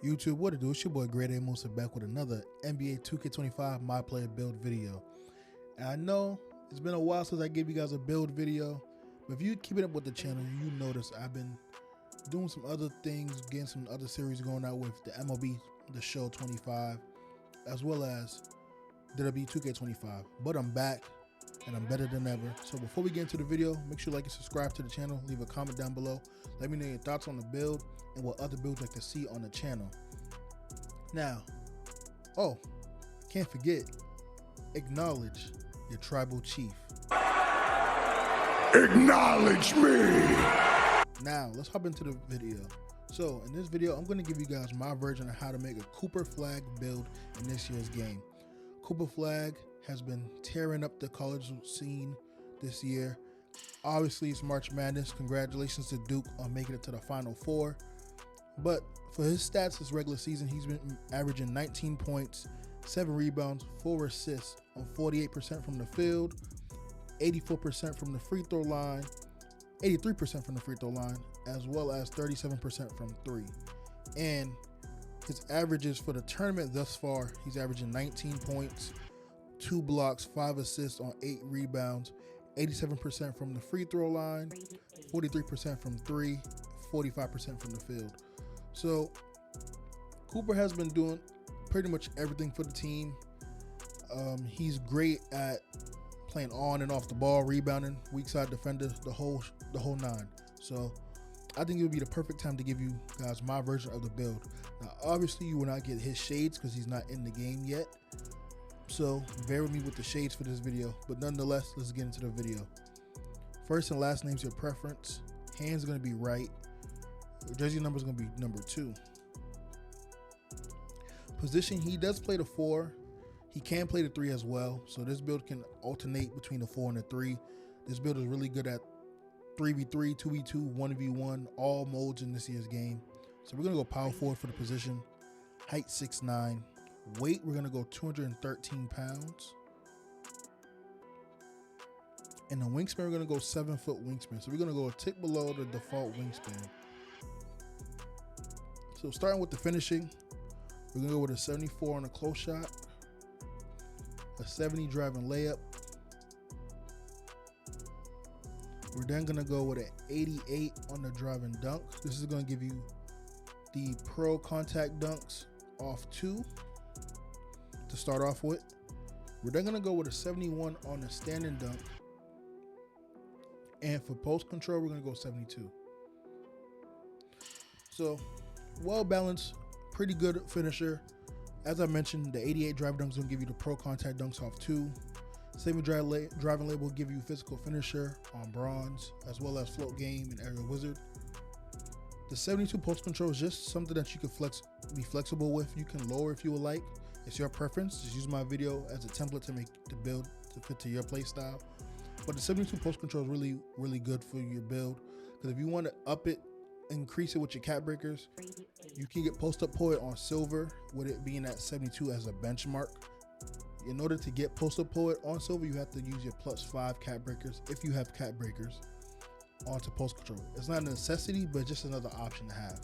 YouTube, what it do? It's your boy Grade A Musa back with another NBA2K25 My Player build video. And I know it's been a while since I gave you guys a build video, but if you keep it up with the channel, you notice I've been doing some other things, getting some other series going out with the MLB, the show 25, as well as WWE2K25. But I'm back and I'm better than ever. So before we get into the video, make sure you like and subscribe to the channel, leave a comment down below. Let me know your thoughts on the build and what other builds you like to see on the channel. Now, can't forget, acknowledge your tribal chief. Acknowledge me! Now, let's hop into the video. So, in this video, I'm going to give you guys my version of how to make a Cooper Flagg build in this year's game. Cooper Flagg has been tearing up the college scene this year. Obviously, it's March Madness. Congratulations to Duke on making it to the Final Four. But for his stats this regular season, he's been averaging 19 points, 7 rebounds, 4 assists on 48% from the field, 84% from the free throw line, 83% from the free throw line, as well as 37% from 3. And his averages for the tournament thus far, he's averaging 19 points, 2 blocks, 5 assists on 8 rebounds, 87% from the free throw line, 43% from 3, 45% from the field. So Cooper has been doing pretty much everything for the team. He's great at playing on and off the ball, rebounding, weak side defender, the whole nine. So I think it would be the perfect time to give you guys my version of the build. Now, obviously, you will not get his shades because he's not in the game yet. So bear with me with the shades for this video. But nonetheless, let's get into the video. First and last name's your preference. Hand's going to be right. Jersey number is going to be number 2. Position, he does play the 4. He can play the 3 as well. So this build can alternate between the 4 and the 3. This build is really good at 3v3, 2v2, 1v1, all modes in this year's game. So we're going to go power forward for the position. Height 6'9". Weight, we're going to go 213 pounds. And the wingspan, we're going to go 7-foot wingspan. So we're going to go a tick below the default wingspan. So starting with the finishing, we're going to go with a 74 on a close shot, a 70 driving layup. We're then going to go with an 88 on the driving dunk. This is going to give you the pro contact dunks off 2 to start off with. We're then going to go with a 71 on the standing dunk. And for post control, we're going to go 72. So, well balanced, pretty good finisher. As I mentioned, the 88 driving dunk is going to give you the pro contact dunks off 2. 70 driving label will give you physical finisher on bronze, as well as float game and aerial wizard. The 72 post control is just something that you can be flexible with. You can lower if you would like. It's your preference. Just use my video as a template to make the build to fit to your play style. But the 72 post control is really, really good for your build, because if you want to up it, increase it with your cap breakers, you can get post up poet on silver with it being at 72 as a benchmark. In order to get post up poet on silver, you have to use your +5 cap breakers, if you have cap breakers, onto post control. It's not a necessity, but just another option to have.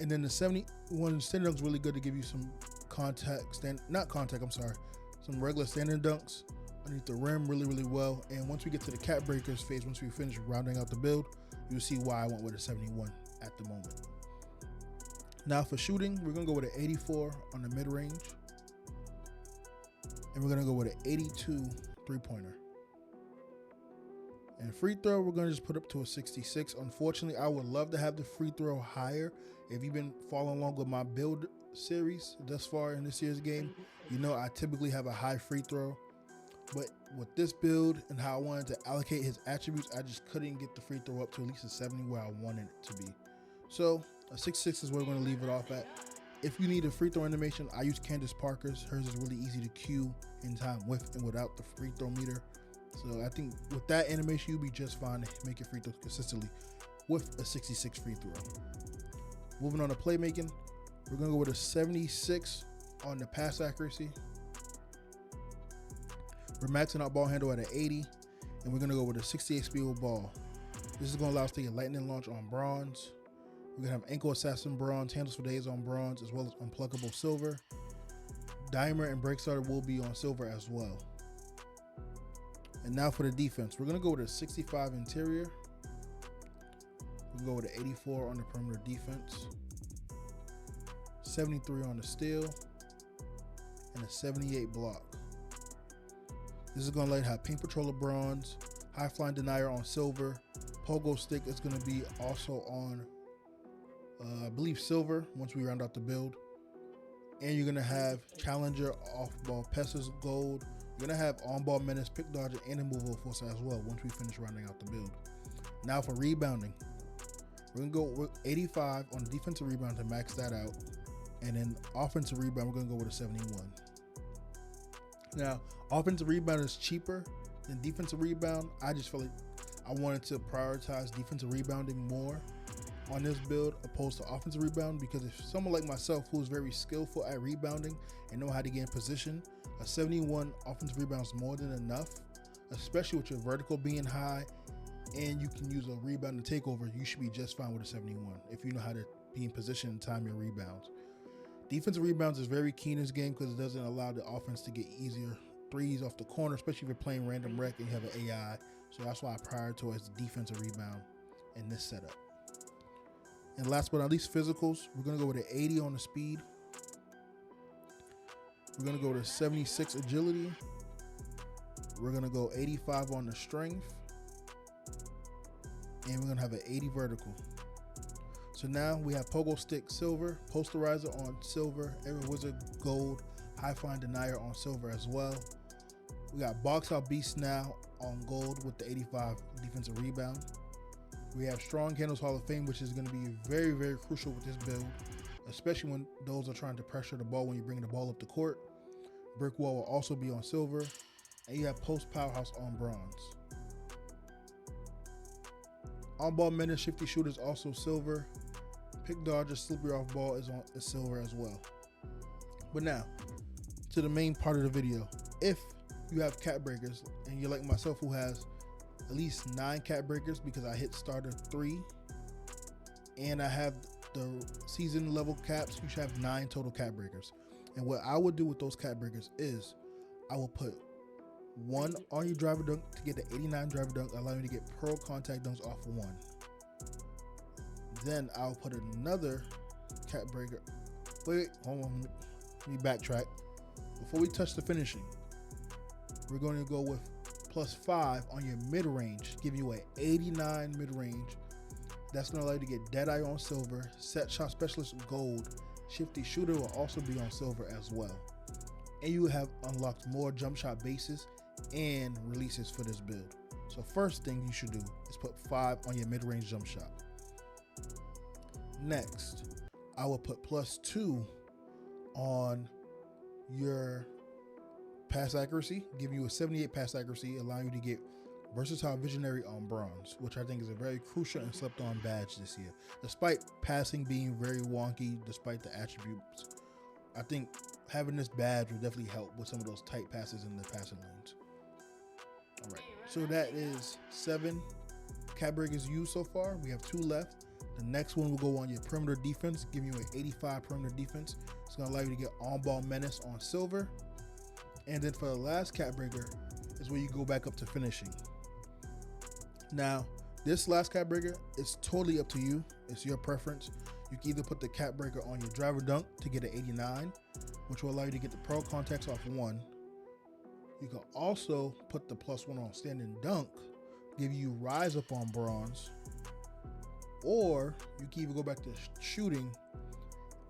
And then the 71 standing dunk is really good to give you some some regular standing dunks underneath the rim really, really well. And once we get to the cap breakers phase, once we finish rounding out the build, you'll see why I went with a 71 at the moment. Now for shooting, we're gonna go with an 84 on the mid range. And we're gonna go with an 82 3-pointer. And free throw, we're gonna just put up to a 66. Unfortunately, I would love to have the free throw higher. If you've been following along with my build series thus far in this year's game, you know I typically have a high free throw. But with this build and how I wanted to allocate his attributes, I just couldn't get the free throw up to at least a 70 where I wanted it to be. So a 66 is where we're gonna leave it off at. If you need a free throw animation, I use Candace Parker's. Hers is really easy to cue in time with and without the free throw meter. So I think with that animation, you'll be just fine to make your free throws consistently with a 66 free throw. Moving on to playmaking, we're gonna go with a 76 on the pass accuracy. We're maxing out ball handle at an 80, and we're gonna go with a 68 speed with ball. This is gonna allow us to get lightning launch on bronze, We're gonna have ankle assassin bronze, handles for days on bronze, as well as unpluggable silver. Dimer and break starter will be on silver as well. And now for the defense, we're gonna go with a 65 interior. We can go with an 84 on the perimeter defense, 73 on the steal, and a 78 block. This is going to let it have paint patroller bronze, high flying denier on silver, pogo stick is going to be also on, I believe, silver once we round out the build. And you're going to have challenger off ball pesses gold. You're going to have on ball menace, pick dodger, and immovable force as well once we finish rounding out the build. Now for rebounding, we're going to go with 85 on defensive rebound to max that out. And then offensive rebound, we're going to go with a 71. Now, offensive rebound is cheaper than defensive rebound. I just feel like I wanted to prioritize defensive rebounding more on this build opposed to offensive rebound, because if someone like myself who is very skillful at rebounding and know how to get in position, a 71 offensive rebound is more than enough, especially with your vertical being high and you can use a rebound and takeover. You should be just fine with a 71 if you know how to be in position and time your rebounds. Defensive rebounds is very key in this game because it doesn't allow the offense to get easier threes off the corner, especially if you're playing random rec and you have an AI. So that's why I prioritize the defensive rebound in this setup. And last but not least, physicals. We're going to go with an 80 on the speed. We're going to go to 76 agility. We're going to go 85 on the strength. And we're going to have an 80 vertical. So now we have pogo stick silver, posterizer on silver, every wizard gold, high flying denier on silver as well. We got box out beast now on gold with the 85 defensive rebound. We have strong handles Hall of Fame, which is going to be very, very crucial with this build, especially when those are trying to pressure the ball when you're bringing the ball up the court. Brick wall will also be on silver, and you have post powerhouse on bronze. On ball menace, shifty shooters also silver. Pick dodger, slippery off ball is silver as well. But now to the main part of the video. If you have cap breakers and you're like myself who has at least 9 cap breakers, because I hit starter 3 and I have the season level caps, you should have 9 total cap breakers. And what I would do with those cap breakers is I will put 1 on your driver dunk to get the 89 driver dunk, allowing you to get pro contact dunks off 1. Then I'll put another cap breaker. Wait, hold on. Let me backtrack. Before we touch the finishing, we're going to go with +5 on your mid-range, give you an 89 mid-range. That's going to allow you to get Deadeye on silver, set shot specialist gold, shifty shooter will also be on silver as well. And you have unlocked more jump shot bases and releases for this build. So first thing you should do is put 5 on your mid-range jump shot. Next, I will put +2 on your pass accuracy, give you a 78 pass accuracy, allowing you to get versatile visionary on bronze, which I think is a very crucial and slept on badge this year. Despite passing being very wonky, despite the attributes, I think having this badge will definitely help with some of those tight passes in the passing lanes. All right, so that is 7 cap breakers used so far. We have 2 left. The next one will go on your perimeter defense, giving you an 85 perimeter defense. It's going to allow you to get on-ball menace on silver. And then for the last cap breaker is where you go back up to finishing. Now, this last cap breaker is totally up to you. It's your preference. You can either put the cap breaker on your driver dunk to get an 89, which will allow you to get the pro contacts off 1. You can also put the +1 on standing dunk, give you rise up on bronze. Or you can even go back to shooting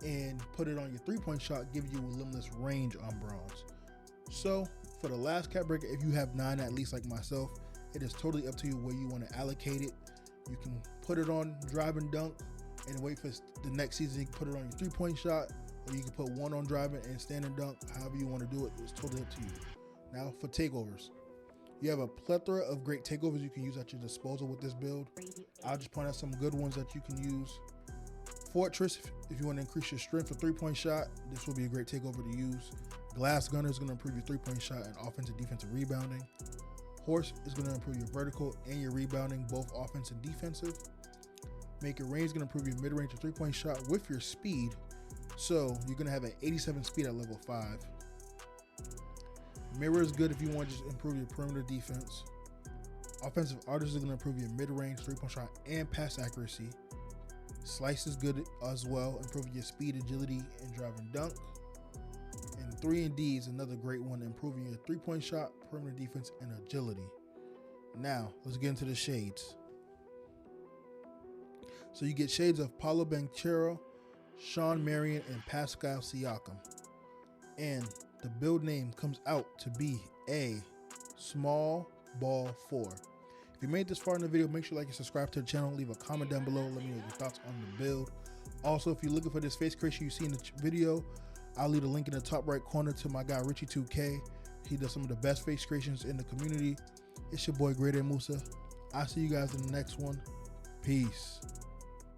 and put it on your 3-point shot, give you a limitless range on bronze. So for the last cap breaker, if you have 9 at least like myself, it is totally up to you where you want to allocate it. You can put it on drive and dunk and wait for the next season. You can put it on your 3-point shot, or you can put 1 on driving and stand and dunk. However you want to do it, it's totally up to you. Now for takeovers. You have a plethora of great takeovers you can use at your disposal with this build. I'll just point out some good ones that you can use. Fortress, if you want to increase your strength for 3-point shot, this will be a great takeover to use. Glass Gunner is going to improve your 3-point shot and offensive defensive rebounding. Horse is going to improve your vertical and your rebounding, both offensive and defensive. Make your range, gonna improve your mid-range and three-point shot with your speed. So you're gonna have an 87 speed at level 5. Mirror is good if you want to just improve your perimeter defense. Offensive artist is gonna improve your mid-range, three-point shot, and pass accuracy. Slice is good as well, improving your speed, agility, and drive and dunk. And 3&D is another great one, improving your three-point shot, perimeter defense, and agility. Now, let's get into the shades. So you get shades of Paolo Banchero, Sean Marion, and Pascal Siakam. And the build name comes out to be a small ball 4. If you made this far in the video, make sure you like and subscribe to the channel. Leave a comment down below. Let me know your thoughts on the build. Also, if you're looking for this face creation you see in the video, I'll leave a link in the top right corner to my guy Richie2K. He does some of the best face creations in the community. It's your boy Grade A Musa. I'll see you guys in the next one. Peace.